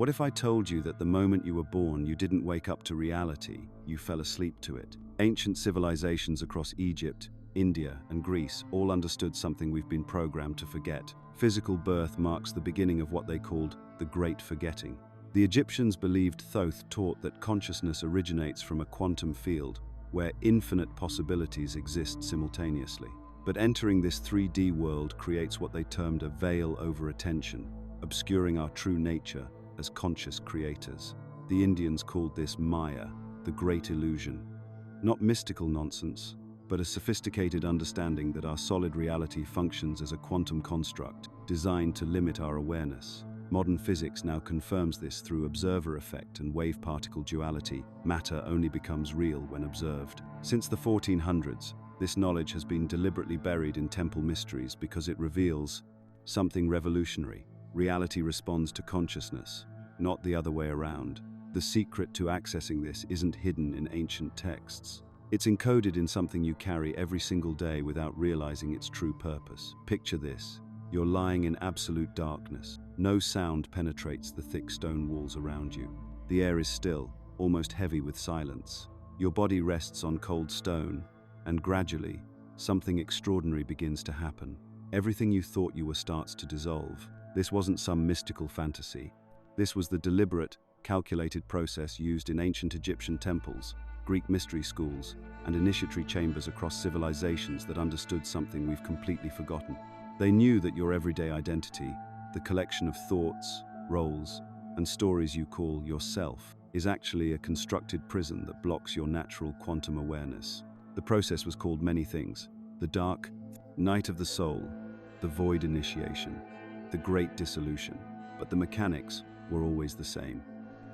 What if I told you that the moment you were born, you didn't wake up to reality, you fell asleep to it? Ancient civilizations across Egypt, India, and Greece all understood something we've been programmed to forget. Physical birth marks the beginning of what they called the Great Forgetting. The Egyptians believed Thoth taught that consciousness originates from a quantum field where infinite possibilities exist simultaneously. But entering this 3D world creates what they termed a veil over attention, obscuring our true nature as conscious creators. The Indians called this Maya, the great illusion. Not mystical nonsense, but a sophisticated understanding that our solid reality functions as a quantum construct designed to limit our awareness. Modern physics now confirms this through observer effect and wave-particle duality. Matter only becomes real when observed. Since the 1400s, this knowledge has been deliberately buried in temple mysteries because it reveals something revolutionary. Reality responds to consciousness, not the other way around. The secret to accessing this isn't hidden in ancient texts. It's encoded in something you carry every single day without realizing its true purpose. Picture this. You're lying in absolute darkness. No sound penetrates the thick stone walls around you. The air is still, almost heavy with silence. Your body rests on cold stone, and gradually, something extraordinary begins to happen. Everything you thought you were starts to dissolve. This wasn't some mystical fantasy. This was the deliberate, calculated process used in ancient Egyptian temples, Greek mystery schools, and initiatory chambers across civilizations that understood something we've completely forgotten. They knew that your everyday identity, the collection of thoughts, roles, and stories you call yourself, is actually a constructed prison that blocks your natural quantum awareness. The process was called many things: the dark night of the soul, the void initiation, the great dissolution. But the mechanics were always the same.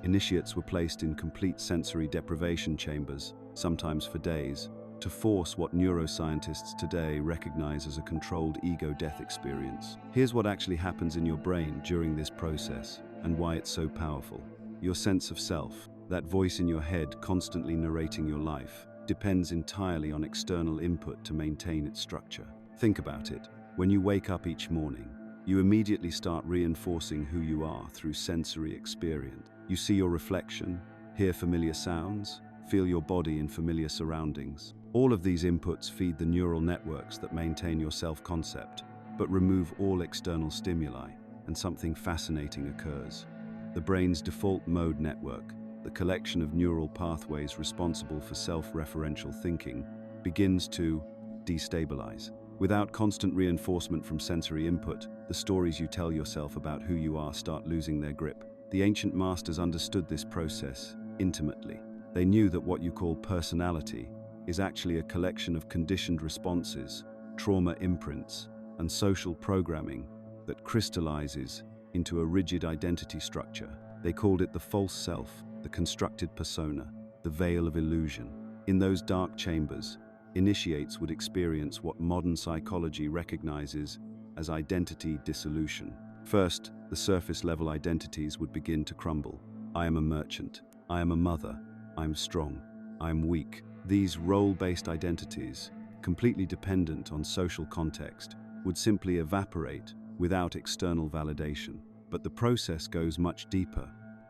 Initiates were placed in complete sensory deprivation chambers, sometimes for days, to force what neuroscientists today recognize as a controlled ego death experience. Here's what actually happens in your brain during this process and why it's so powerful. Your sense of self, that voice in your head constantly narrating your life, depends entirely on external input to maintain its structure. Think about it. When you wake up each morning, you immediately start reinforcing who you are through sensory experience. You see your reflection, hear familiar sounds, feel your body in familiar surroundings. All of these inputs feed the neural networks that maintain your self-concept, but remove all external stimuli, and something fascinating occurs. The brain's default mode network, the collection of neural pathways responsible for self-referential thinking, begins to destabilize. Without constant reinforcement from sensory input, the stories you tell yourself about who you are start losing their grip. The ancient masters understood this process intimately. They knew that what you call personality is actually a collection of conditioned responses, trauma imprints, and social programming that crystallizes into a rigid identity structure. They called it the false self, the constructed persona, the veil of illusion. In those dark chambers, initiates would experience what modern psychology recognizes as identity dissolution. First, the surface-level identities would begin to crumble. I am a merchant. I am a mother. I'm strong. I'm weak. These role-based identities, completely dependent on social context, would simply evaporate without external validation. But the process goes much deeper.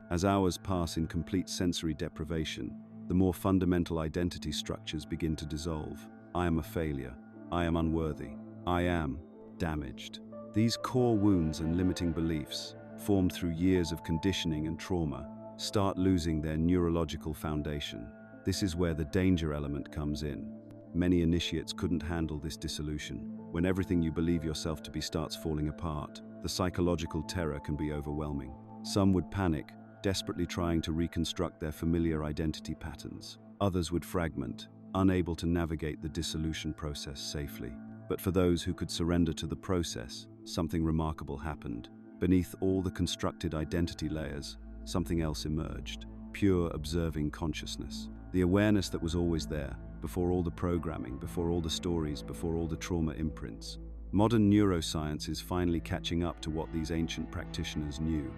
As hours pass in complete sensory deprivation, the more fundamental identity structures begin to dissolve. I am a failure. I am unworthy. I am damaged. These core wounds and limiting beliefs, formed through years of conditioning and trauma, start losing their neurological foundation. This is where the danger element comes in. Many initiates couldn't handle this dissolution. When everything you believe yourself to be starts falling apart, the psychological terror can be overwhelming. Some would panic, desperately trying to reconstruct their familiar identity patterns. Others would fragment, unable to navigate the dissolution process safely. But for those who could surrender to the process, something remarkable happened. Beneath all the constructed identity layers, something else emerged: pure observing consciousness. The awareness that was always there, before all the programming, before all the stories, before all the trauma imprints. Modern neuroscience is finally catching up to what these ancient practitioners knew.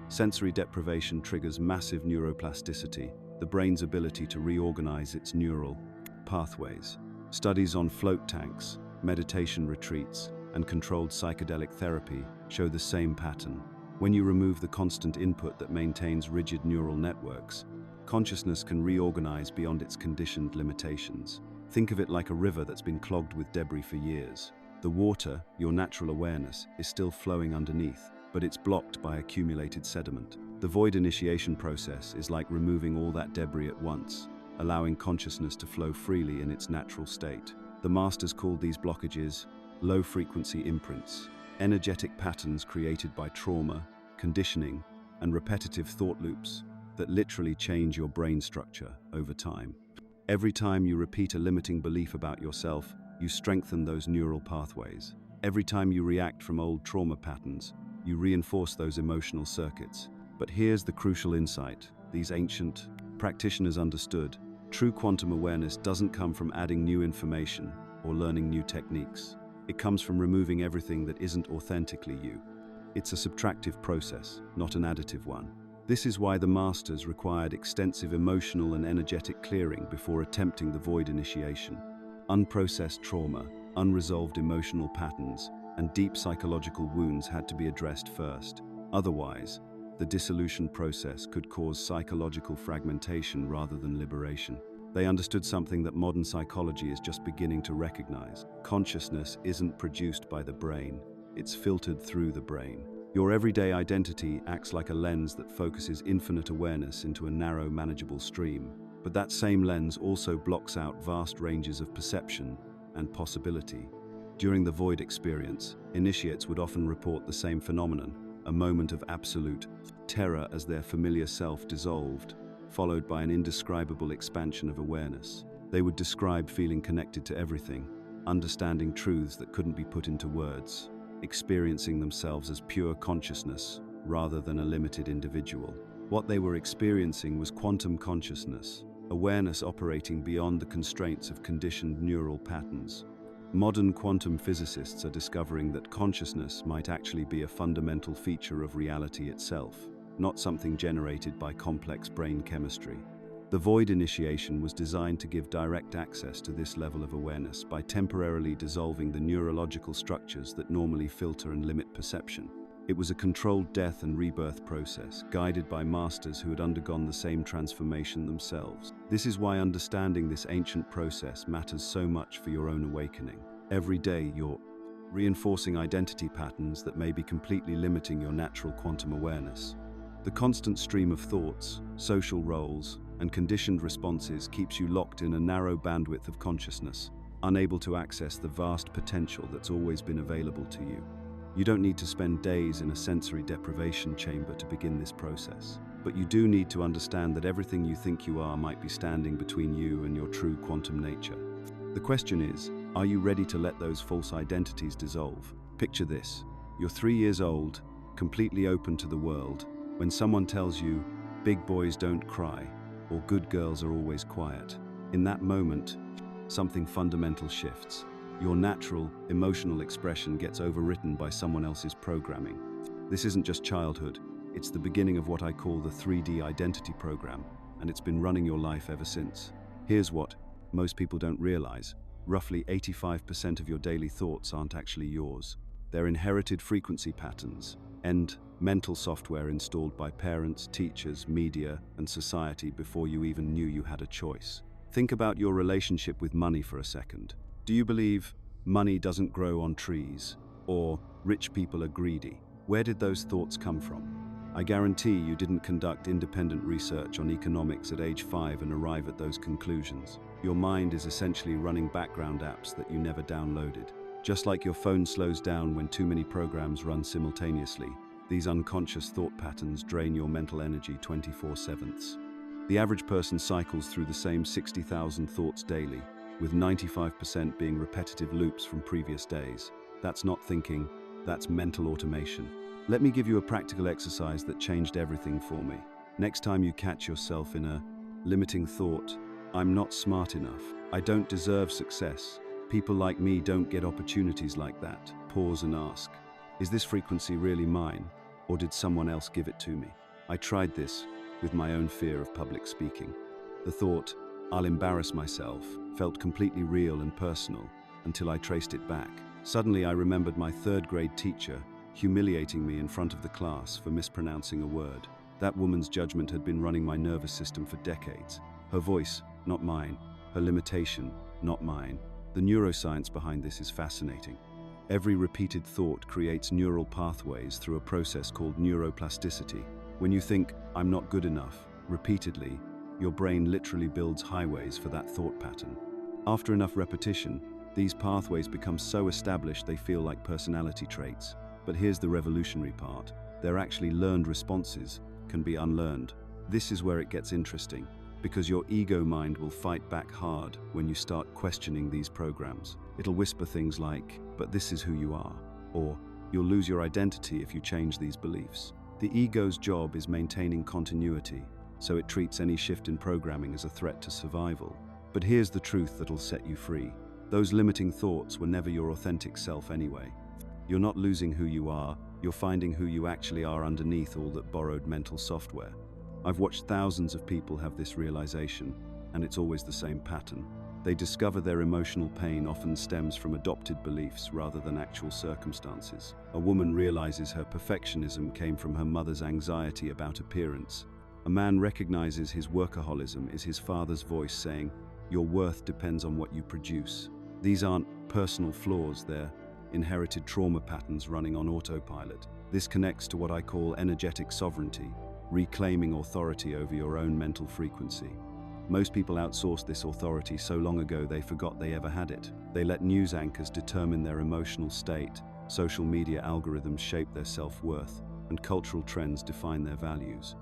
Sensory deprivation triggers massive neuroplasticity, the brain's ability to reorganize its neural pathways. Studies on float tanks, meditation retreats, and controlled psychedelic therapy show the same pattern. When you remove the constant input that maintains rigid neural networks, consciousness can reorganize beyond its conditioned limitations. Think of it like a river that's been clogged with debris for years. The water, your natural awareness, is still flowing underneath, but it's blocked by accumulated sediment. The void initiation process is like removing all that debris at once, allowing consciousness to flow freely in its natural state. The masters called these blockages low-frequency imprints, energetic patterns created by trauma, conditioning, and repetitive thought loops that literally change your brain structure over time. Every time you repeat a limiting belief about yourself, you strengthen those neural pathways. Every time you react from old trauma patterns, you reinforce those emotional circuits. But here's the crucial insight these ancient practitioners understood. True quantum awareness doesn't come from adding new information or learning new techniques. It comes from removing everything that isn't authentically you. It's a subtractive process, not an additive one. This is why the masters required extensive emotional and energetic clearing before attempting the void initiation. Unprocessed trauma, unresolved emotional patterns, and deep psychological wounds had to be addressed first. Otherwise, the dissolution process could cause psychological fragmentation rather than liberation. They understood something that modern psychology is just beginning to recognize. Consciousness isn't produced by the brain, it's filtered through the brain. Your everyday identity acts like a lens that focuses infinite awareness into a narrow, manageable stream. But that same lens also blocks out vast ranges of perception and possibility. During the void experience, initiates would often report the same phenomenon, a moment of absolute terror as their familiar self dissolved, followed by an indescribable expansion of awareness. They would describe feeling connected to everything, understanding truths that couldn't be put into words, experiencing themselves as pure consciousness rather than a limited individual. What they were experiencing was quantum consciousness, awareness operating beyond the constraints of conditioned neural patterns. Modern quantum physicists are discovering that consciousness might actually be a fundamental feature of reality itself, not something generated by complex brain chemistry. The void initiation was designed to give direct access to this level of awareness by temporarily dissolving the neurological structures that normally filter and limit perception. It was a controlled death and rebirth process, guided by masters who had undergone the same transformation themselves. This is why understanding this ancient process matters so much for your own awakening. Every day, you're reinforcing identity patterns that may be completely limiting your natural quantum awareness. The constant stream of thoughts, social roles, and conditioned responses keeps you locked in a narrow bandwidth of consciousness, unable to access the vast potential that's always been available to you. You don't need to spend days in a sensory deprivation chamber to begin this process, but you do need to understand that everything you think you are might be standing between you and your true quantum nature. The question is, are you ready to let those false identities dissolve? Picture this: you're 3 years old, completely open to the world, when someone tells you, "Big boys don't cry," or "Good girls are always quiet." In that moment, something fundamental shifts. Your natural, emotional expression gets overwritten by someone else's programming. This isn't just childhood, it's the beginning of what I call the 3D identity program, and it's been running your life ever since. Here's what most people don't realize. Roughly 85% of your daily thoughts aren't actually yours. They're inherited frequency patterns and mental software installed by parents, teachers, media, and society before you even knew you had a choice. Think about your relationship with money for a second. Do you believe money doesn't grow on trees, or rich people are greedy? Where did those thoughts come from? I guarantee you didn't conduct independent research on economics at age 5 and arrive at those conclusions. Your mind is essentially running background apps that you never downloaded. Just like your phone slows down when too many programs run simultaneously, these unconscious thought patterns drain your mental energy 24/7. The average person cycles through the same 60,000 thoughts daily, with 95% being repetitive loops from previous days. That's not thinking, that's mental automation. Let me give you a practical exercise that changed everything for me. Next time you catch yourself in a limiting thought, "I'm not smart enough," "I don't deserve success," "People like me don't get opportunities like that," pause and ask, is this frequency really mine, or did someone else give it to me? I tried this with my own fear of public speaking. The thought, "I'll embarrass myself," felt completely real and personal until I traced it back. Suddenly I remembered my 3rd grade teacher, humiliating me in front of the class for mispronouncing a word. That woman's judgment had been running my nervous system for decades. Her voice, not mine. Her limitation, not mine. The neuroscience behind this is fascinating. Every repeated thought creates neural pathways through a process called neuroplasticity. When you think, "I'm not good enough," repeatedly, your brain literally builds highways for that thought pattern. After enough repetition, these pathways become so established they feel like personality traits. But here's the revolutionary part. They're actually learned responses, can be unlearned. This is where it gets interesting, because your ego mind will fight back hard when you start questioning these programs. It'll whisper things like, "But this is who you are," or "You'll lose your identity if you change these beliefs." The ego's job is maintaining continuity, so it treats any shift in programming as a threat to survival. But here's the truth that'll set you free. Those limiting thoughts were never your authentic self anyway. You're not losing who you are, you're finding who you actually are underneath all that borrowed mental software. I've watched thousands of people have this realization, and it's always the same pattern. They discover their emotional pain often stems from adopted beliefs rather than actual circumstances. A woman realizes her perfectionism came from her mother's anxiety about appearance. A man recognizes his workaholism is his father's voice saying, "Your worth depends on what you produce." These aren't personal flaws, they're inherited trauma patterns running on autopilot. This connects to what I call energetic sovereignty, reclaiming authority over your own mental frequency. Most people outsourced this authority so long ago they forgot they ever had it. They let news anchors determine their emotional state, social media algorithms shape their self-worth, and cultural trends define their values.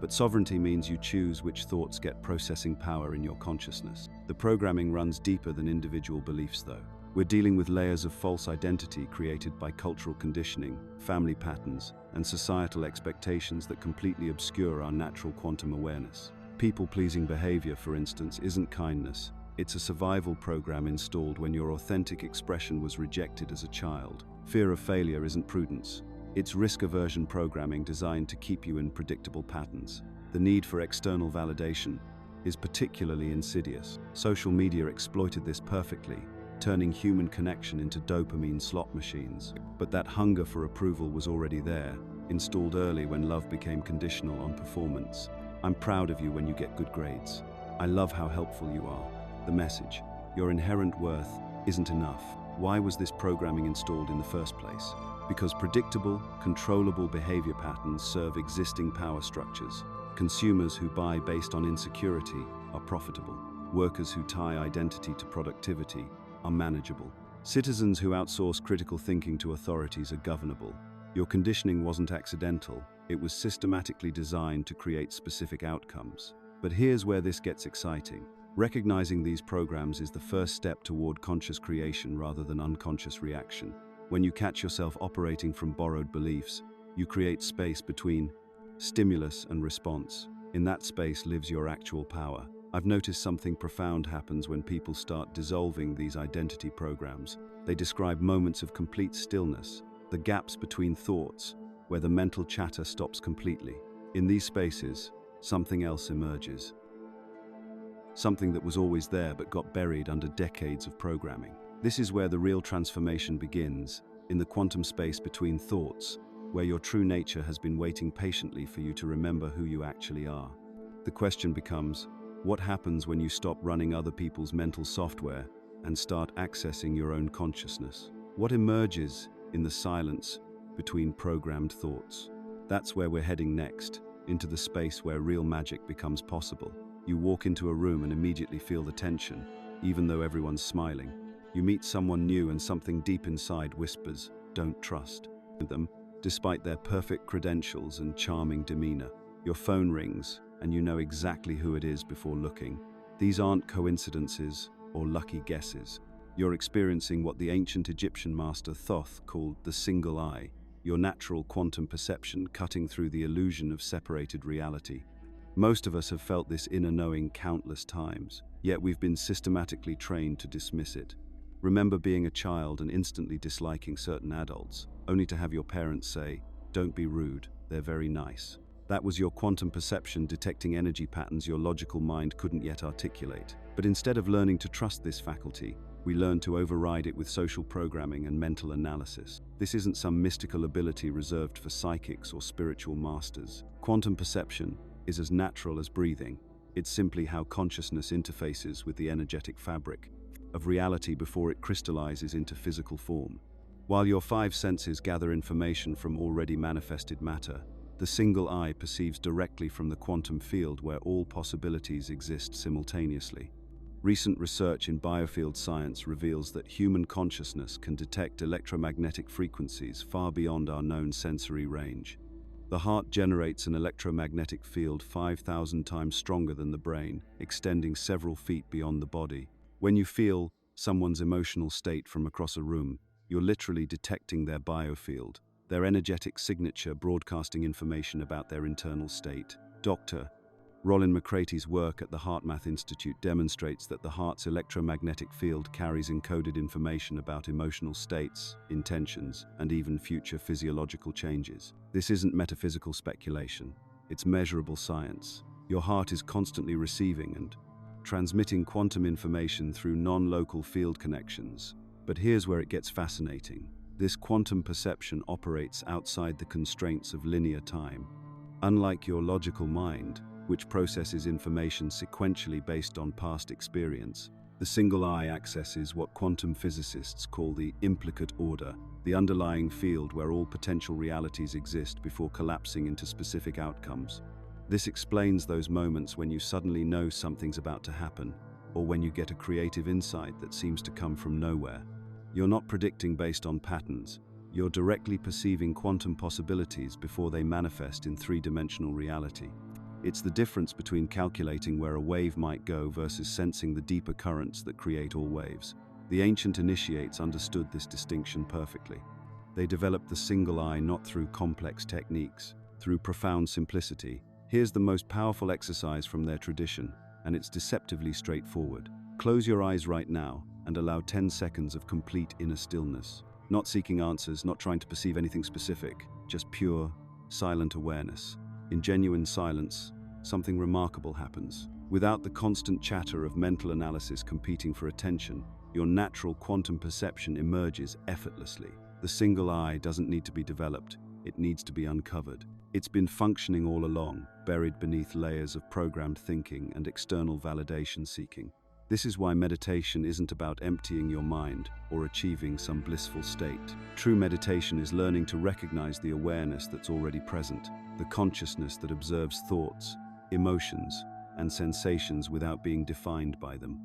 But sovereignty means you choose which thoughts get processing power in your consciousness. The programming runs deeper than individual beliefs, though. We're dealing with layers of false identity created by cultural conditioning, family patterns, and societal expectations that completely obscure our natural quantum awareness. People-pleasing behavior, for instance, isn't kindness. It's a survival program installed when your authentic expression was rejected as a child. Fear of failure isn't prudence. It's risk aversion programming designed to keep you in predictable patterns. The need for external validation is particularly insidious. Social media exploited this perfectly, turning human connection into dopamine slot machines. But that hunger for approval was already there, installed early when love became conditional on performance. "I'm proud of you when you get good grades. I love how helpful you are." The message, your inherent worth, isn't enough. Why was this programming installed in the first place? Because predictable, controllable behavior patterns serve existing power structures. Consumers who buy based on insecurity are profitable. Workers who tie identity to productivity are manageable. Citizens who outsource critical thinking to authorities are governable. Your conditioning wasn't accidental, it was systematically designed to create specific outcomes. But here's where this gets exciting. Recognizing these programs is the first step toward conscious creation rather than unconscious reaction. When you catch yourself operating from borrowed beliefs, you create space between stimulus and response. In that space lives your actual power. I've noticed something profound happens when people start dissolving these identity programs. They describe moments of complete stillness, the gaps between thoughts, where the mental chatter stops completely. In these spaces, something else emerges. Something that was always there but got buried under decades of programming. This is where the real transformation begins, in the quantum space between thoughts, where your true nature has been waiting patiently for you to remember who you actually are. The question becomes, what happens when you stop running other people's mental software and start accessing your own consciousness? What emerges in the silence between programmed thoughts? That's where we're heading next, into the space where real magic becomes possible. You walk into a room and immediately feel the tension, even though everyone's smiling. You meet someone new and something deep inside whispers, "Don't trust" them, despite their perfect credentials and charming demeanor. Your phone rings, and you know exactly who it is before looking. These aren't coincidences or lucky guesses. You're experiencing what the ancient Egyptian master Thoth called the single eye, your natural quantum perception cutting through the illusion of separated reality. Most of us have felt this inner knowing countless times, yet we've been systematically trained to dismiss it. Remember being a child and instantly disliking certain adults, only to have your parents say, "Don't be rude, they're very nice." That was your quantum perception detecting energy patterns your logical mind couldn't yet articulate. But instead of learning to trust this faculty, We learn to override it with social programming and mental analysis. This isn't some mystical ability reserved for psychics or spiritual masters. Quantum perception is as natural as breathing. It's simply how consciousness interfaces with the energetic fabric of reality before it crystallizes into physical form. While your five senses gather information from already manifested matter, the single eye perceives directly from the quantum field where all possibilities exist simultaneously. Recent research in biofield science reveals that human consciousness can detect electromagnetic frequencies far beyond our known sensory range. The heart generates an electromagnetic field 5,000 times stronger than the brain, extending several feet beyond the body. When you feel someone's emotional state from across a room, you're literally detecting their biofield, their energetic signature broadcasting information about their internal state. Dr. Rollin McCraty's work at the HeartMath Institute demonstrates that the heart's electromagnetic field carries encoded information about emotional states, intentions, and even future physiological changes. This isn't metaphysical speculation, it's measurable science. Your heart is constantly receiving and transmitting quantum information through non-local field connections. But here's where it gets fascinating. This quantum perception operates outside the constraints of linear time. Unlike your logical mind, which processes information sequentially based on past experience, the single eye accesses what quantum physicists call the implicate order, the underlying field where all potential realities exist before collapsing into specific outcomes. This explains those moments when you suddenly know something's about to happen, or when you get a creative insight that seems to come from nowhere. You're not predicting based on patterns. You're directly perceiving quantum possibilities before they manifest in three-dimensional reality. It's the difference between calculating where a wave might go versus sensing the deeper currents that create all waves. The ancient initiates understood this distinction perfectly. They developed the single eye not through complex techniques, through profound simplicity. Here's the most powerful exercise from their tradition, and it's deceptively straightforward. Close your eyes right now and allow 10 seconds of complete inner stillness. Not seeking answers, not trying to perceive anything specific, just pure, silent awareness. In genuine silence, something remarkable happens. Without the constant chatter of mental analysis competing for attention, your natural quantum perception emerges effortlessly. The single eye doesn't need to be developed, it needs to be uncovered. It's been functioning all along, buried beneath layers of programmed thinking and external validation seeking. This is why meditation isn't about emptying your mind or achieving some blissful state. True meditation is learning to recognize the awareness that's already present, the consciousness that observes thoughts, emotions, and sensations without being defined by them.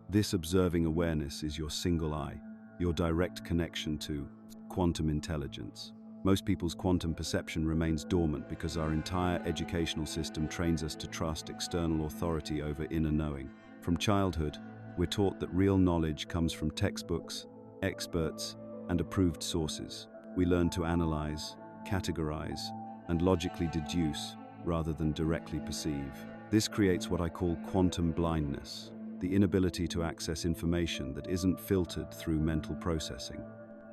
This observing awareness is your single eye, your direct connection to quantum intelligence. Most people's quantum perception remains dormant because our entire educational system trains us to trust external authority over inner knowing. From childhood, we're taught that real knowledge comes from textbooks, experts, and approved sources. We learn to analyze, categorize, and logically deduce rather than directly perceive. This creates what I call quantum blindness, the inability to access information that isn't filtered through mental processing.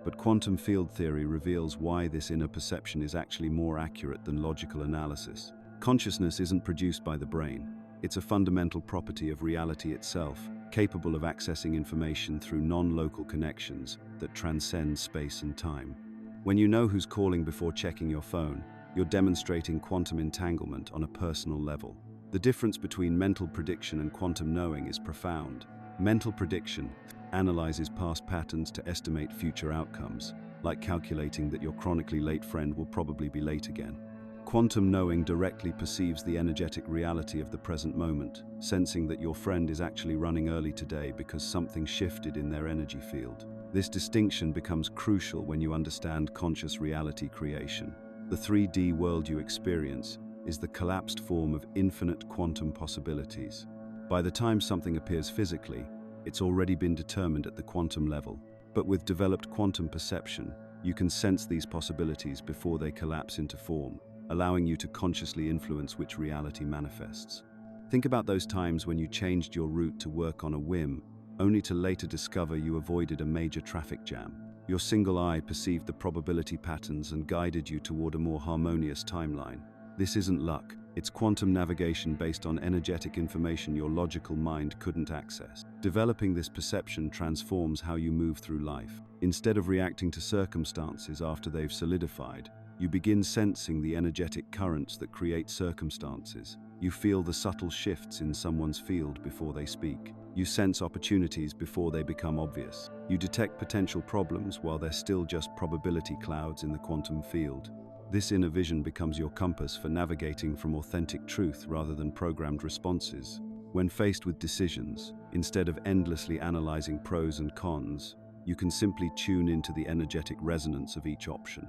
But quantum field theory reveals why this inner perception is actually more accurate than logical analysis. Consciousness isn't produced by the brain. It's a fundamental property of reality itself, capable of accessing information through non-local connections that transcend space and time. When you know who's calling before checking your phone, you're demonstrating quantum entanglement on a personal level. The difference between mental prediction and quantum knowing is profound. Mental prediction analyzes past patterns to estimate future outcomes, like calculating that your chronically late friend will probably be late again. Quantum knowing directly perceives the energetic reality of the present moment, sensing that your friend is actually running early today because something shifted in their energy field. This distinction becomes crucial when you understand conscious reality creation. The 3D world you experience is the collapsed form of infinite quantum possibilities. By the time something appears physically, it's already been determined at the quantum level. But with developed quantum perception, you can sense these possibilities before they collapse into form, allowing you to consciously influence which reality manifests. Think about those times when you changed your route to work on a whim, only to later discover you avoided a major traffic jam. Your single eye perceived the probability patterns and guided you toward a more harmonious timeline. This isn't luck, It's quantum navigation based on energetic information your logical mind couldn't access. Developing this perception transforms how you move through life. Instead of reacting to circumstances after they've solidified, you begin sensing the energetic currents that create circumstances. You feel the subtle shifts in someone's field before they speak. You sense opportunities before they become obvious. You detect potential problems while they're still just probability clouds in the quantum field. This inner vision becomes your compass for navigating from authentic truth rather than programmed responses. When faced with decisions, instead of endlessly analyzing pros and cons, you can simply tune into the energetic resonance of each option.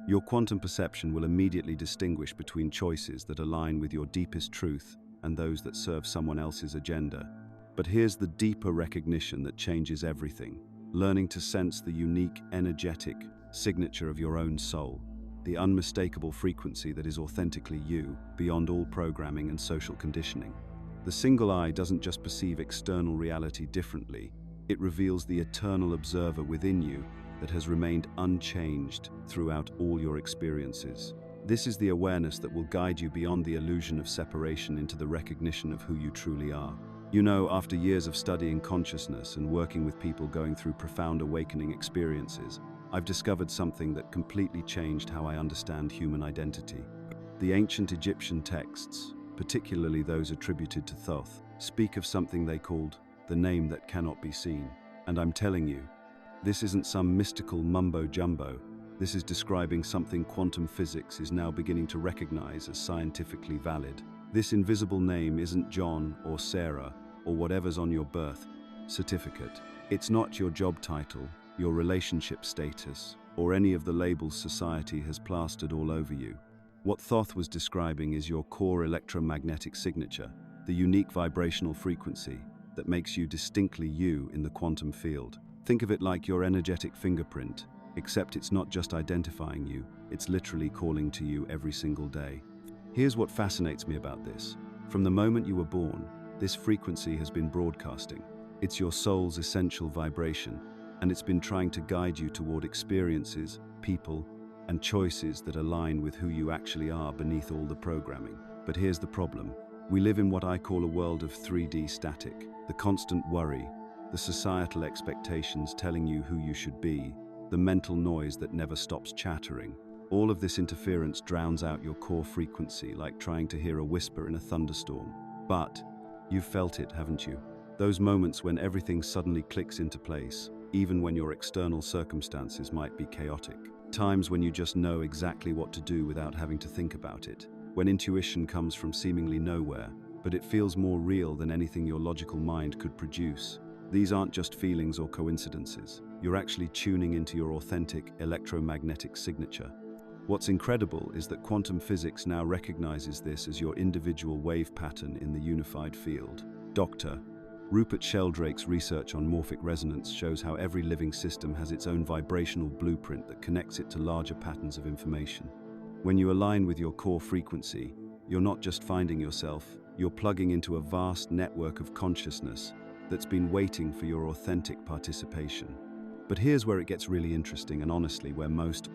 Your quantum perception will immediately distinguish between choices that align with your deepest truth and those that serve someone else's agenda. But here's the deeper recognition that changes everything: learning to sense the unique, energetic signature of your own soul, the unmistakable frequency that is authentically you, beyond all programming and social conditioning. The single eye doesn't just perceive external reality differently, it reveals the eternal observer within you that has remained unchanged throughout all your experiences. This is the awareness that will guide you beyond the illusion of separation into the recognition of who you truly are. You know, after years of studying consciousness and working with people going through profound awakening experiences, I've discovered something that completely changed how I understand human identity. The ancient Egyptian texts, particularly those attributed to Thoth, speak of something they called the name that cannot be seen. And I'm telling you, this isn't some mystical mumbo-jumbo. This is describing something quantum physics is now beginning to recognize as scientifically valid. This invisible name isn't John or Sarah or whatever's on your birth certificate. It's not your job title, your relationship status, or any of the labels society has plastered all over you. What Thoth was describing is your core electromagnetic signature, the unique vibrational frequency that makes you distinctly you in the quantum field. Think of it like your energetic fingerprint, except it's not just identifying you, it's literally calling to you every single day. Here's what fascinates me about this. From the moment you were born, this frequency has been broadcasting. It's your soul's essential vibration, and it's been trying to guide you toward experiences, people, and choices that align with who you actually are beneath all the programming. But here's the problem. We live in what I call a world of 3D static. The constant worry, the societal expectations telling you who you should be, the mental noise that never stops chattering. All of this interference drowns out your core frequency like trying to hear a whisper in a thunderstorm. But you've felt it, haven't you? Those moments when everything suddenly clicks into place, even when your external circumstances might be chaotic. Times when you just know exactly what to do without having to think about it. When intuition comes from seemingly nowhere, but it feels more real than anything your logical mind could produce. These aren't just feelings or coincidences. You're actually tuning into your authentic electromagnetic signature. What's incredible is that quantum physics now recognizes this as your individual wave pattern in the unified field. Dr. Rupert Sheldrake's research on morphic resonance shows how every living system has its own vibrational blueprint that connects it to larger patterns of information. When you align with your core frequency, you're not just finding yourself, you're plugging into a vast network of consciousness that's been waiting for your authentic participation. But here's where it gets really interesting, and honestly where most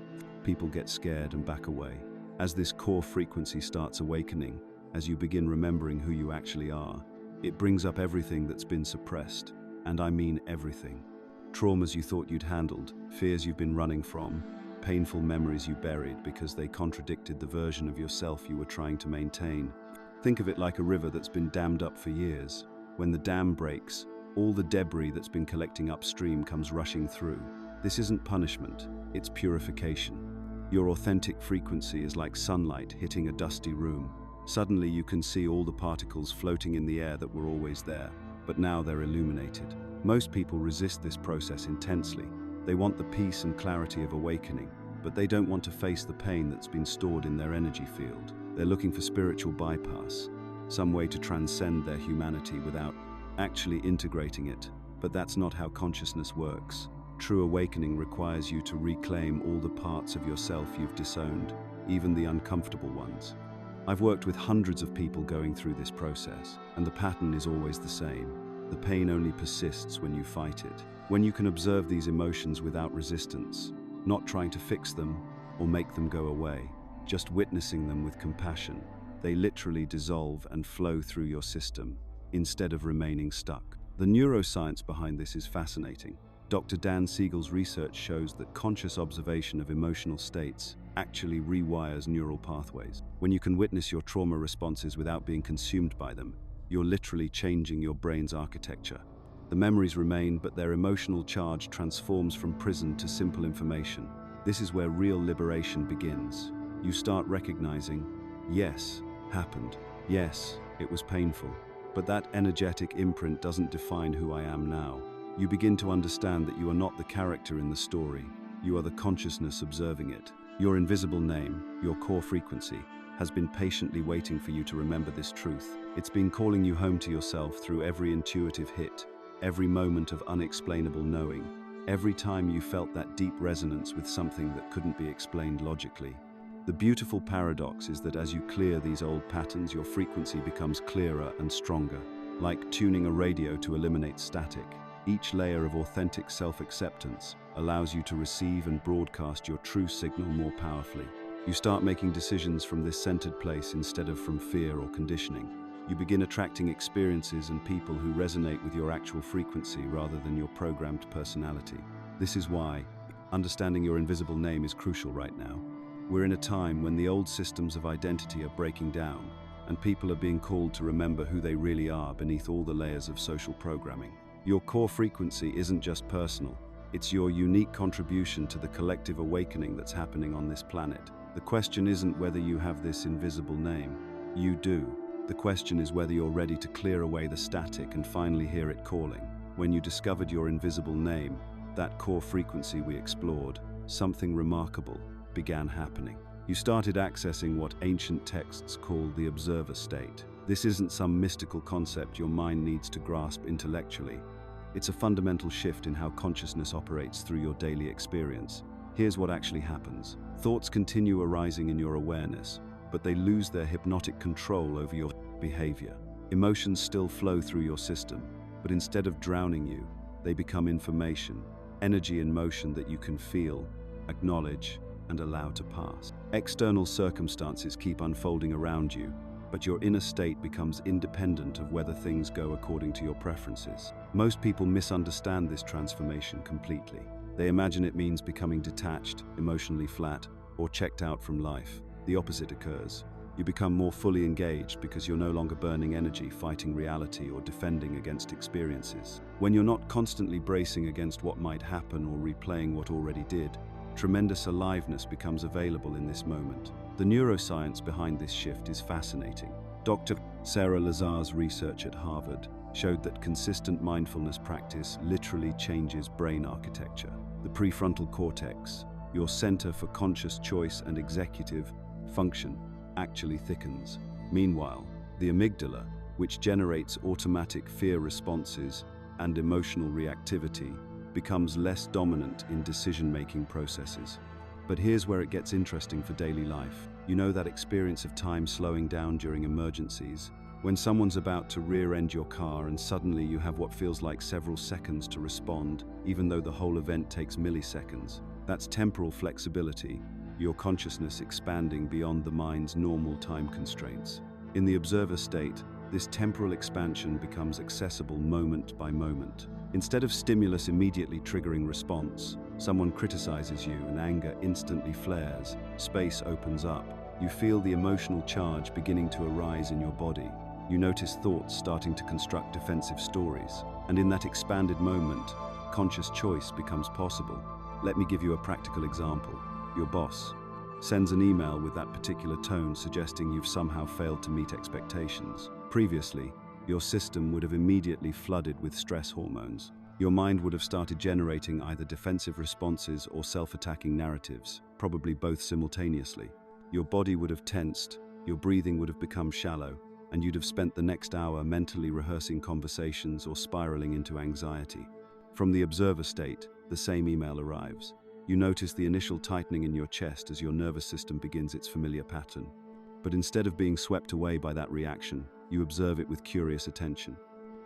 people get scared and back away. As this core frequency starts awakening, as you begin remembering who you actually are, it brings up everything that's been suppressed, and I mean everything. Traumas you thought you'd handled, fears you've been running from, painful memories you buried because they contradicted the version of yourself you were trying to maintain. Think of it like a river that's been dammed up for years. When the dam breaks, all the debris that's been collecting upstream comes rushing through. This isn't punishment, it's purification. Your authentic frequency is like sunlight hitting a dusty room. Suddenly you can see all the particles floating in the air that were always there, but now they're illuminated. Most people resist this process intensely. They want the peace and clarity of awakening, but they don't want to face the pain that's been stored in their energy field. They're looking for spiritual bypass, some way to transcend their humanity without actually integrating it. But that's not how consciousness works. True awakening requires you to reclaim all the parts of yourself you've disowned, even the uncomfortable ones. I've worked with hundreds of people going through this process, and the pattern is always the same. The pain only persists when you fight it. When you can observe these emotions without resistance, not trying to fix them or make them go away, just witnessing them with compassion, They literally dissolve and flow through your system, instead of remaining stuck. The neuroscience behind this is fascinating. Dr. Dan Siegel's research shows that conscious observation of emotional states actually rewires neural pathways. When you can witness your trauma responses without being consumed by them, you're literally changing your brain's architecture. The memories remain, but their emotional charge transforms from prison to simple information. This is where real liberation begins. You start recognizing, yes, happened. Yes, it was painful. But that energetic imprint doesn't define who I am now. You begin to understand that you are not the character in the story. You are the consciousness observing it. Your invisible name, your core frequency, has been patiently waiting for you to remember this truth. It's been calling you home to yourself through every intuitive hit, every moment of unexplainable knowing, every time you felt that deep resonance with something that couldn't be explained logically. The beautiful paradox is that as you clear these old patterns, your frequency becomes clearer and stronger. Like tuning a radio to eliminate static, each layer of authentic self-acceptance allows you to receive and broadcast your true signal more powerfully. You start making decisions from this centered place instead of from fear or conditioning. You begin attracting experiences and people who resonate with your actual frequency rather than your programmed personality. This is why understanding your invisible name is crucial right now. We're in a time when the old systems of identity are breaking down, and people are being called to remember who they really are beneath all the layers of social programming. Your core frequency isn't just personal, it's your unique contribution to the collective awakening that's happening on this planet. The question isn't whether you have this invisible name. You do. The question is whether you're ready to clear away the static and finally hear it calling. When you discovered your invisible name, that core frequency we explored, something remarkable began happening. You started accessing what ancient texts call the observer state. This isn't some mystical concept your mind needs to grasp intellectually. It's a fundamental shift in how consciousness operates through your daily experience. Here's what actually happens. Thoughts continue arising in your awareness, but they lose their hypnotic control over your behavior. Emotions still flow through your system, but instead of drowning you, they become information, energy in motion that you can feel, acknowledge, and allow to pass. External circumstances keep unfolding around you, but your inner state becomes independent of whether things go according to your preferences. Most people misunderstand this transformation completely. They imagine it means becoming detached, emotionally flat, or checked out from life. The opposite occurs. You become more fully engaged because you're no longer burning energy, fighting reality, or defending against experiences. When you're not constantly bracing against what might happen or replaying what already did, tremendous aliveness becomes available in this moment. The neuroscience behind this shift is fascinating. Dr. Sarah Lazar's research at Harvard showed that consistent mindfulness practice literally changes brain architecture. The prefrontal cortex, your center for conscious choice and executive function, actually thickens. Meanwhile, the amygdala, which generates automatic fear responses and emotional reactivity, becomes less dominant in decision-making processes. But here's where it gets interesting for daily life. You know that experience of time slowing down during emergencies? When someone's about to rear-end your car and suddenly you have what feels like several seconds to respond, even though the whole event takes milliseconds. That's temporal flexibility, your consciousness expanding beyond the mind's normal time constraints. In the observer state, this temporal expansion becomes accessible moment by moment. Instead of stimulus immediately triggering response, someone criticizes you and anger instantly flares, space opens up. You feel the emotional charge beginning to arise in your body. You notice thoughts starting to construct defensive stories. And in that expanded moment, conscious choice becomes possible. Let me give you a practical example. Your boss sends an email with that particular tone suggesting you've somehow failed to meet expectations. Previously, your system would have immediately flooded with stress hormones. Your mind would have started generating either defensive responses or self-attacking narratives, probably both simultaneously. Your body would have tensed, your breathing would have become shallow, and you'd have spent the next hour mentally rehearsing conversations or spiraling into anxiety. From the observer state, the same email arrives. You notice the initial tightening in your chest as your nervous system begins its familiar pattern. But instead of being swept away by that reaction, you observe it with curious attention.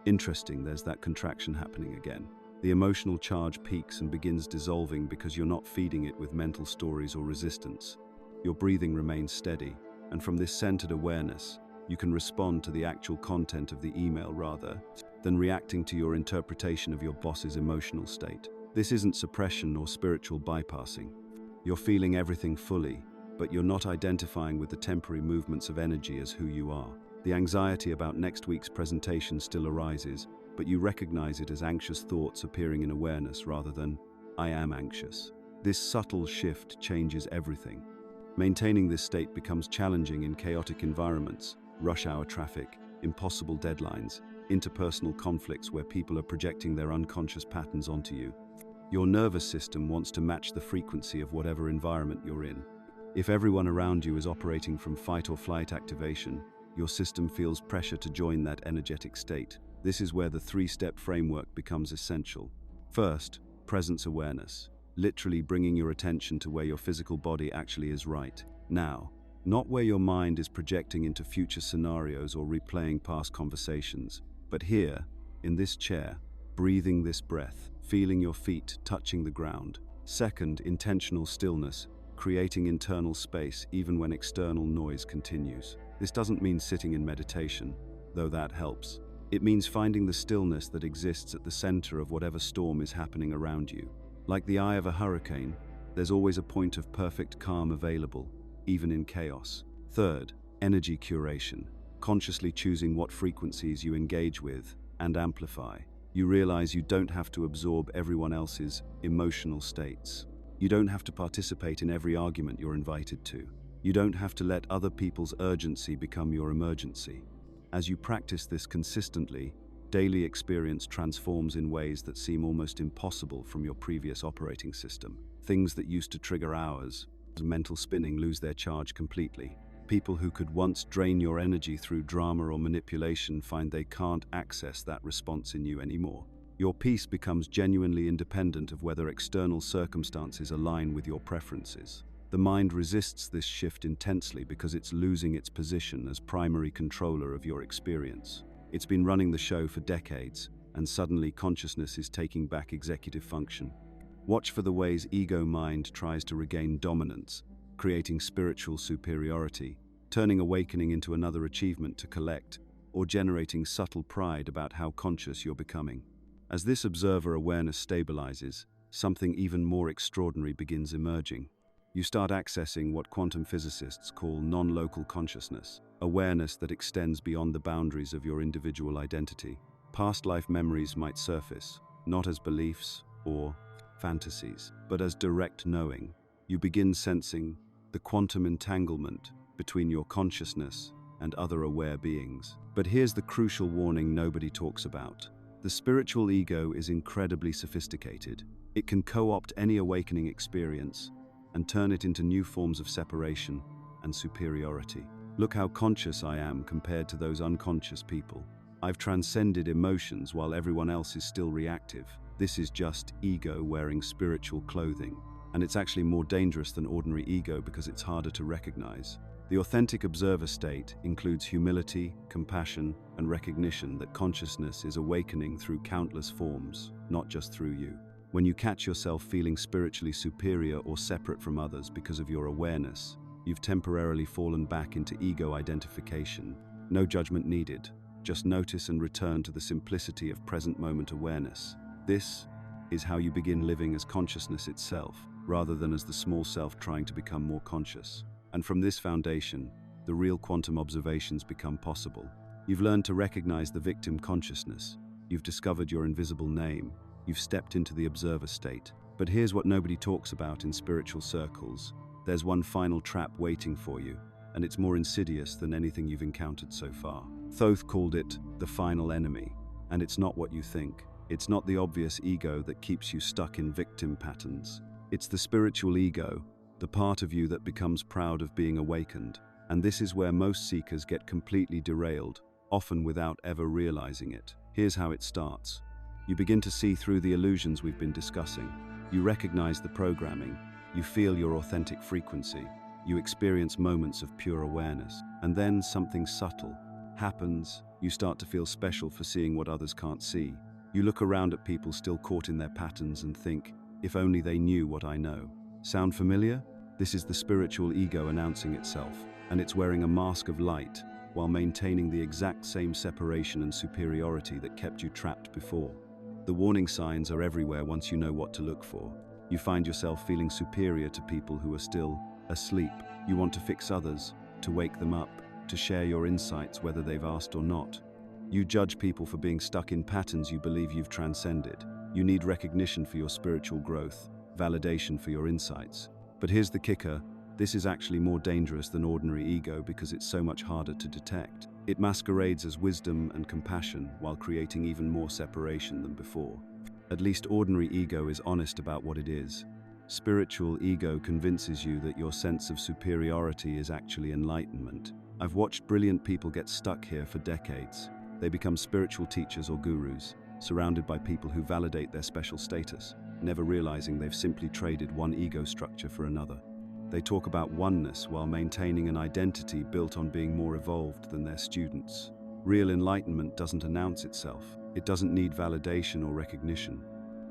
Interesting, there's that contraction happening again. The emotional charge peaks and begins dissolving because you're not feeding it with mental stories or resistance. Your breathing remains steady, And from this centered awareness, you can respond to the actual content of the email rather than reacting to your interpretation of your boss's emotional state. This isn't suppression or spiritual bypassing. You're feeling everything fully, but you're not identifying with the temporary movements of energy as who you are. The anxiety about next week's presentation still arises, but you recognize it as anxious thoughts appearing in awareness rather than, I am anxious. This subtle shift changes everything. Maintaining this state becomes challenging in chaotic environments, rush hour traffic, impossible deadlines, interpersonal conflicts where people are projecting their unconscious patterns onto you. Your nervous system wants to match the frequency of whatever environment you're in. If everyone around you is operating from fight or flight activation, your system feels pressure to join that energetic state. This is where the three-step framework becomes essential. First, presence awareness, literally bringing your attention to where your physical body actually is right now, not where your mind is projecting into future scenarios or replaying past conversations, but here, in this chair, breathing this breath, feeling your feet touching the ground. Second, intentional stillness, creating internal space even when external noise continues. This doesn't mean sitting in meditation, though that helps. It means finding the stillness that exists at the center of whatever storm is happening around you. Like the eye of a hurricane, there's always a point of perfect calm available, even in chaos. Third, energy curation, consciously choosing what frequencies you engage with and amplify. You realize you don't have to absorb everyone else's emotional states. You don't have to participate in every argument you're invited to. You don't have to let other people's urgency become your emergency. As you practice this consistently, daily experience transforms in ways that seem almost impossible from your previous operating system. Things that used to trigger hours of mental spinning lose their charge completely. People who could once drain your energy through drama or manipulation find they can't access that response in you anymore. Your peace becomes genuinely independent of whether external circumstances align with your preferences. The mind resists this shift intensely because it's losing its position as primary controller of your experience. It's been running the show for decades, and suddenly consciousness is taking back executive function. Watch for the ways ego mind tries to regain dominance, creating spiritual superiority, turning awakening into another achievement to collect, or generating subtle pride about how conscious you're becoming. As this observer awareness stabilizes, something even more extraordinary begins emerging. You start accessing what quantum physicists call non-local consciousness, awareness that extends beyond the boundaries of your individual identity. Past life memories might surface, not as beliefs or fantasies, but as direct knowing. You begin sensing the quantum entanglement between your consciousness and other aware beings. But here's the crucial warning nobody talks about. The spiritual ego is incredibly sophisticated. It can co-opt any awakening experience and turn it into new forms of separation and superiority. Look how conscious I am compared to those unconscious people. I've transcended emotions while everyone else is still reactive. This is just ego wearing spiritual clothing. And it's actually more dangerous than ordinary ego because it's harder to recognize. The authentic observer state includes humility, compassion, and recognition that consciousness is awakening through countless forms, not just through you. When you catch yourself feeling spiritually superior or separate from others because of your awareness, you've temporarily fallen back into ego identification. No judgment needed. Just notice and return to the simplicity of present moment awareness. This is how you begin living as consciousness itself, rather than as the small self trying to become more conscious. And from this foundation, the real quantum observations become possible. You've learned to recognize the victim consciousness. You've discovered your invisible name. You've stepped into the observer state. But here's what nobody talks about in spiritual circles. There's one final trap waiting for you, and it's more insidious than anything you've encountered so far. Thoth called it the final enemy, and it's not what you think. It's not the obvious ego that keeps you stuck in victim patterns. It's the spiritual ego, the part of you that becomes proud of being awakened. And this is where most seekers get completely derailed, often without ever realizing it. Here's how it starts. You begin to see through the illusions we've been discussing. You recognize the programming. You feel your authentic frequency. You experience moments of pure awareness. And then something subtle happens. You start to feel special for seeing what others can't see. You look around at people still caught in their patterns and think, if only they knew what I know. Sound familiar? This is the spiritual ego announcing itself. and it's wearing a mask of light while maintaining the exact same separation and superiority that kept you trapped before. The warning signs are everywhere once you know what to look for. You find yourself feeling superior to people who are still asleep. You want to fix others, to wake them up, to share your insights whether they've asked or not. You judge people for being stuck in patterns you believe you've transcended. You need recognition for your spiritual growth, validation for your insights. But here's the kicker, this is actually more dangerous than ordinary ego because it's so much harder to detect. It masquerades as wisdom and compassion while creating even more separation than before. At least ordinary ego is honest about what it is. Spiritual ego convinces you that your sense of superiority is actually enlightenment. I've watched brilliant people get stuck here for decades. They become spiritual teachers or gurus, surrounded by people who validate their special status, never realizing they've simply traded one ego structure for another. They talk about oneness while maintaining an identity built on being more evolved than their students. Real enlightenment doesn't announce itself. It doesn't need validation or recognition.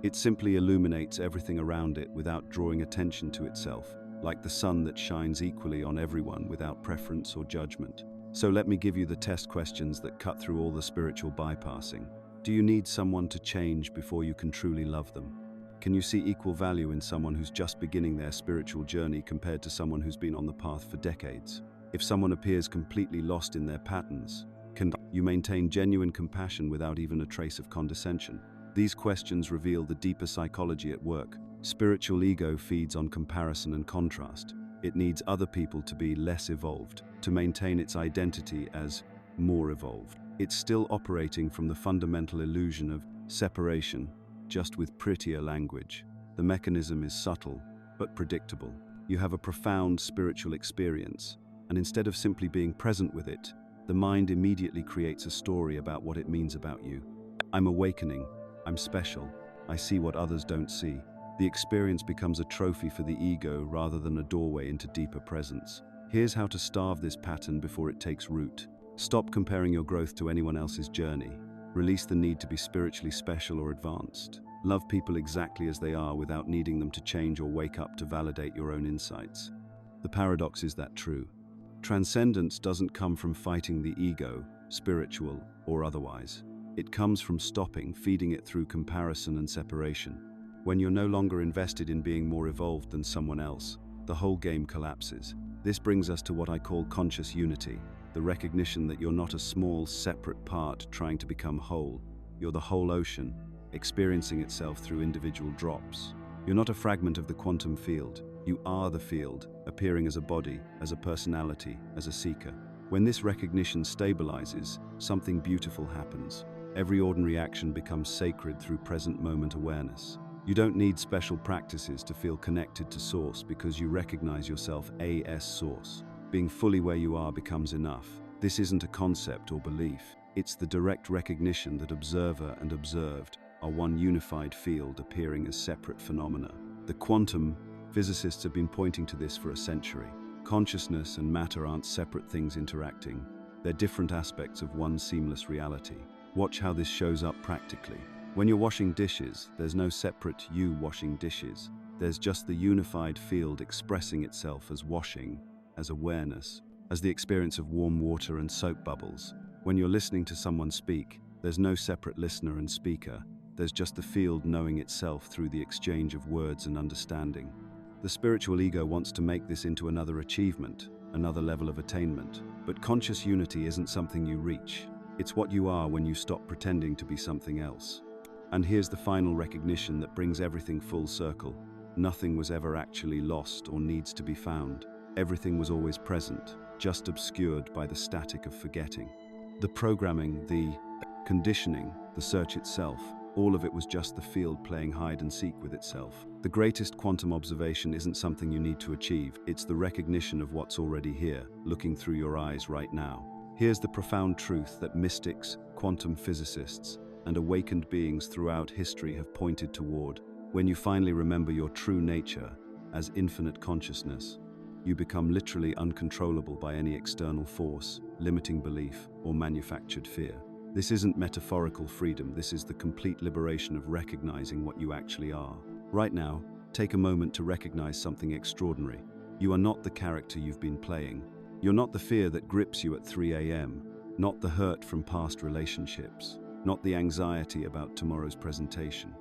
It simply illuminates everything around it without drawing attention to itself, like the sun that shines equally on everyone without preference or judgment. So let me give you the test questions that cut through all the spiritual bypassing. Do you need someone to change before you can truly love them? Can you see equal value in someone who's just beginning their spiritual journey compared to someone who's been on the path for decades? If someone appears completely lost in their patterns, can you maintain genuine compassion without even a trace of condescension? These questions reveal the deeper psychology at work. Spiritual ego feeds on comparison and contrast. It needs other people to be less evolved, to maintain its identity as more evolved. It's still operating from the fundamental illusion of separation, just with prettier language. The mechanism is subtle, but predictable. You have a profound spiritual experience, and instead of simply being present with it, the mind immediately creates a story about what it means about you. I'm awakening, I'm special, I see what others don't see. The experience becomes a trophy for the ego rather than a doorway into deeper presence. Here's how to starve this pattern before it takes root. Stop comparing your growth to anyone else's journey. Release the need to be spiritually special or advanced. Love people exactly as they are without needing them to change or wake up to validate your own insights. The paradox is that true. Transcendence doesn't come from fighting the ego, spiritual or otherwise. It comes from stopping feeding it through comparison and separation. When you're no longer invested in being more evolved than someone else, the whole game collapses. This brings us to what I call conscious unity, the recognition that you're not a small, separate part trying to become whole. You're the whole ocean, experiencing itself through individual drops. You're not a fragment of the quantum field. You are the field, appearing as a body, as a personality, as a seeker. When this recognition stabilizes, something beautiful happens. Every ordinary action becomes sacred through present moment awareness. You don't need special practices to feel connected to Source because you recognize yourself as Source. Being fully where you are becomes enough. This isn't a concept or belief. It's the direct recognition that observer and observed are one unified field appearing as separate phenomena. The quantum physicists have been pointing to this for a century. Consciousness and matter aren't separate things interacting. They're different aspects of one seamless reality. Watch how this shows up practically. When you're washing dishes, there's no separate you washing dishes. There's just the unified field expressing itself as washing, as awareness, as the experience of warm water and soap bubbles. When you're listening to someone speak, there's no separate listener and speaker. There's just the field knowing itself through the exchange of words and understanding. The spiritual ego wants to make this into another achievement, another level of attainment. But conscious unity isn't something you reach. It's what you are when you stop pretending to be something else. And here's the final recognition that brings everything full circle. Nothing was ever actually lost or needs to be found. Everything was always present, just obscured by the static of forgetting. The programming, the conditioning, the search itself, all of it was just the field playing hide and seek with itself. The greatest quantum observation isn't something you need to achieve, it's the recognition of what's already here, looking through your eyes right now. Here's the profound truth that mystics, quantum physicists, and awakened beings throughout history have pointed toward. When you finally remember your true nature as infinite consciousness, you become literally uncontrollable by any external force, limiting belief, or manufactured fear. This isn't metaphorical freedom, this is the complete liberation of recognizing what you actually are. Right now, take a moment to recognize something extraordinary. You are not the character you've been playing. You're not the fear that grips you at 3 a.m., not the hurt from past relationships, not the anxiety about tomorrow's presentation.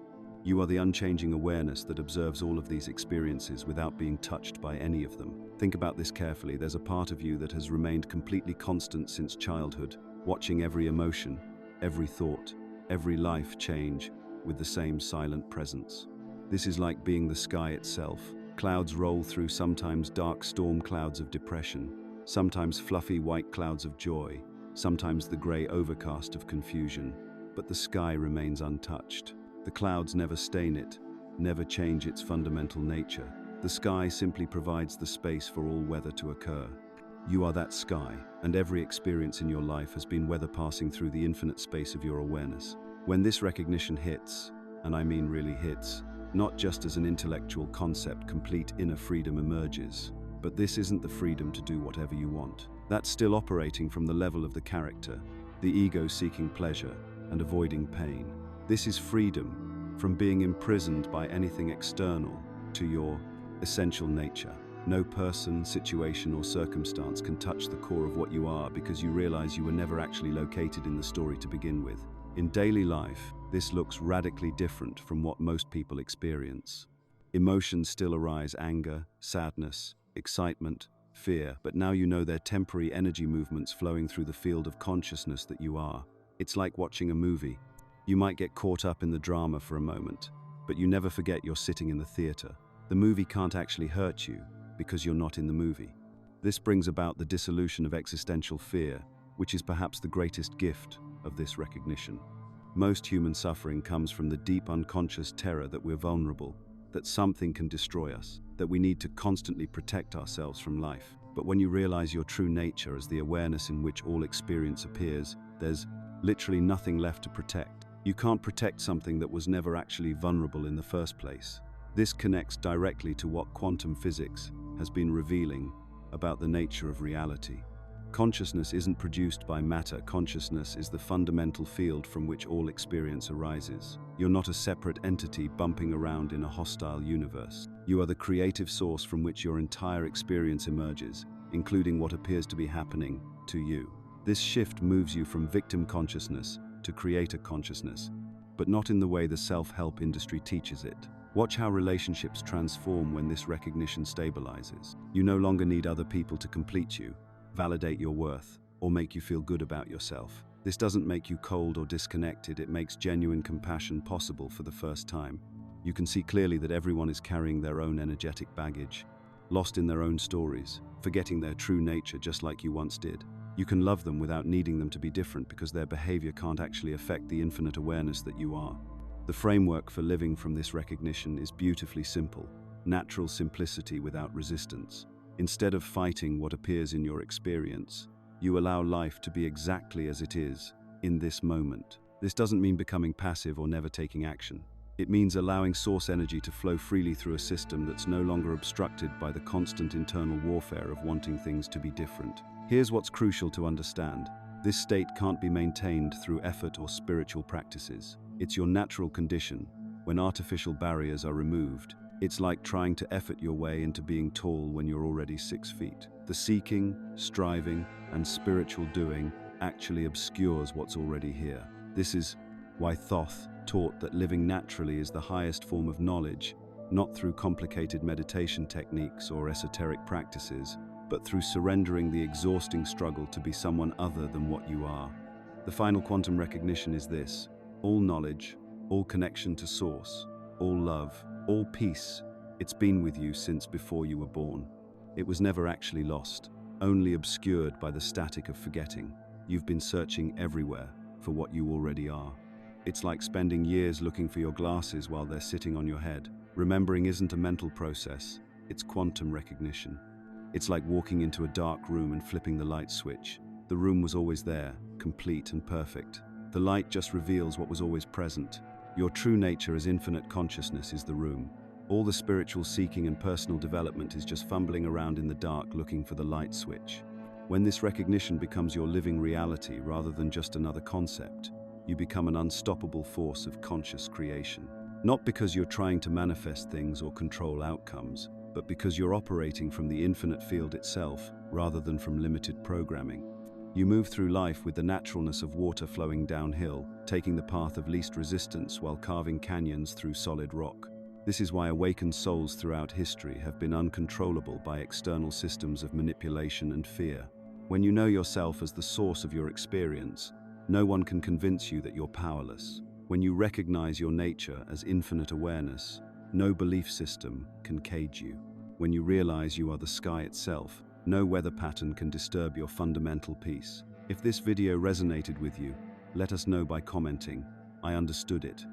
You are the unchanging awareness that observes all of these experiences without being touched by any of them. Think about this carefully. There's a part of you that has remained completely constant since childhood, watching every emotion, every thought, every life change with the same silent presence. This is like being the sky itself. Clouds roll through, sometimes dark storm clouds of depression, sometimes fluffy white clouds of joy, sometimes the grey overcast of confusion, but the sky remains untouched. The clouds never stain it, never change its fundamental nature. The sky simply provides the space for all weather to occur. You are that sky, and every experience in your life has been weather passing through the infinite space of your awareness. When this recognition hits, and I mean really hits, not just as an intellectual concept, complete inner freedom emerges. But this isn't the freedom to do whatever you want. That's still operating from the level of the character, the ego seeking pleasure and avoiding pain. This is freedom from being imprisoned by anything external to your essential nature. No person, situation, or circumstance can touch the core of what you are, because you realize you were never actually located in the story to begin with. In daily life, this looks radically different from what most people experience. Emotions still arise: anger, sadness, excitement, fear, but now you know they're temporary energy movements flowing through the field of consciousness that you are. It's like watching a movie. You might get caught up in the drama for a moment, but you never forget you're sitting in the theater. The movie can't actually hurt you because you're not in the movie. This brings about the dissolution of existential fear, which is perhaps the greatest gift of this recognition. Most human suffering comes from the deep unconscious terror that we're vulnerable, that something can destroy us, that we need to constantly protect ourselves from life. But when you realize your true nature as the awareness in which all experience appears, there's literally nothing left to protect. You can't protect something that was never actually vulnerable in the first place. This connects directly to what quantum physics has been revealing about the nature of reality. Consciousness isn't produced by matter. Consciousness is the fundamental field from which all experience arises. You're not a separate entity bumping around in a hostile universe. You are the creative source from which your entire experience emerges, including what appears to be happening to you. This shift moves you from victim consciousness to creator consciousness, but not in the way the self-help industry teaches it. Watch how relationships transform when this recognition stabilizes. You no longer need other people to complete you, validate your worth, or make you feel good about yourself. This doesn't make you cold or disconnected. It makes genuine compassion possible for the first time. You can see clearly that everyone is carrying their own energetic baggage, lost in their own stories, forgetting their true nature just like you once did. You can love them without needing them to be different, because their behavior can't actually affect the infinite awareness that you are. The framework for living from this recognition is beautifully simple: natural simplicity without resistance. Instead of fighting what appears in your experience, you allow life to be exactly as it is, in this moment. This doesn't mean becoming passive or never taking action. It means allowing source energy to flow freely through a system that's no longer obstructed by the constant internal warfare of wanting things to be different. Here's what's crucial to understand. This state can't be maintained through effort or spiritual practices. It's your natural condition. When artificial barriers are removed, it's like trying to effort your way into being tall when you're already 6 feet. The seeking, striving, and spiritual doing actually obscures what's already here. This is why Thoth taught that living naturally is the highest form of knowledge, not through complicated meditation techniques or esoteric practices, but through surrendering the exhausting struggle to be someone other than what you are. The final quantum recognition is this: all knowledge, all connection to source, all love, all peace, it's been with you since before you were born. It was never actually lost, only obscured by the static of forgetting. You've been searching everywhere for what you already are. It's like spending years looking for your glasses while they're sitting on your head. Remembering isn't a mental process, it's quantum recognition. It's like walking into a dark room and flipping the light switch. The room was always there, complete and perfect. The light just reveals what was always present. Your true nature as infinite consciousness is the room. All the spiritual seeking and personal development is just fumbling around in the dark looking for the light switch. When this recognition becomes your living reality rather than just another concept, you become an unstoppable force of conscious creation. Not because you're trying to manifest things or control outcomes, but because you're operating from the infinite field itself, rather than from limited programming. You move through life with the naturalness of water flowing downhill, taking the path of least resistance while carving canyons through solid rock. This is why awakened souls throughout history have been uncontrollable by external systems of manipulation and fear. When you know yourself as the source of your experience, no one can convince you that you're powerless. When you recognize your nature as infinite awareness, no belief system can cage you. When you realize you are the sky itself, no weather pattern can disturb your fundamental peace. If this video resonated with you, let us know by commenting. I understood it.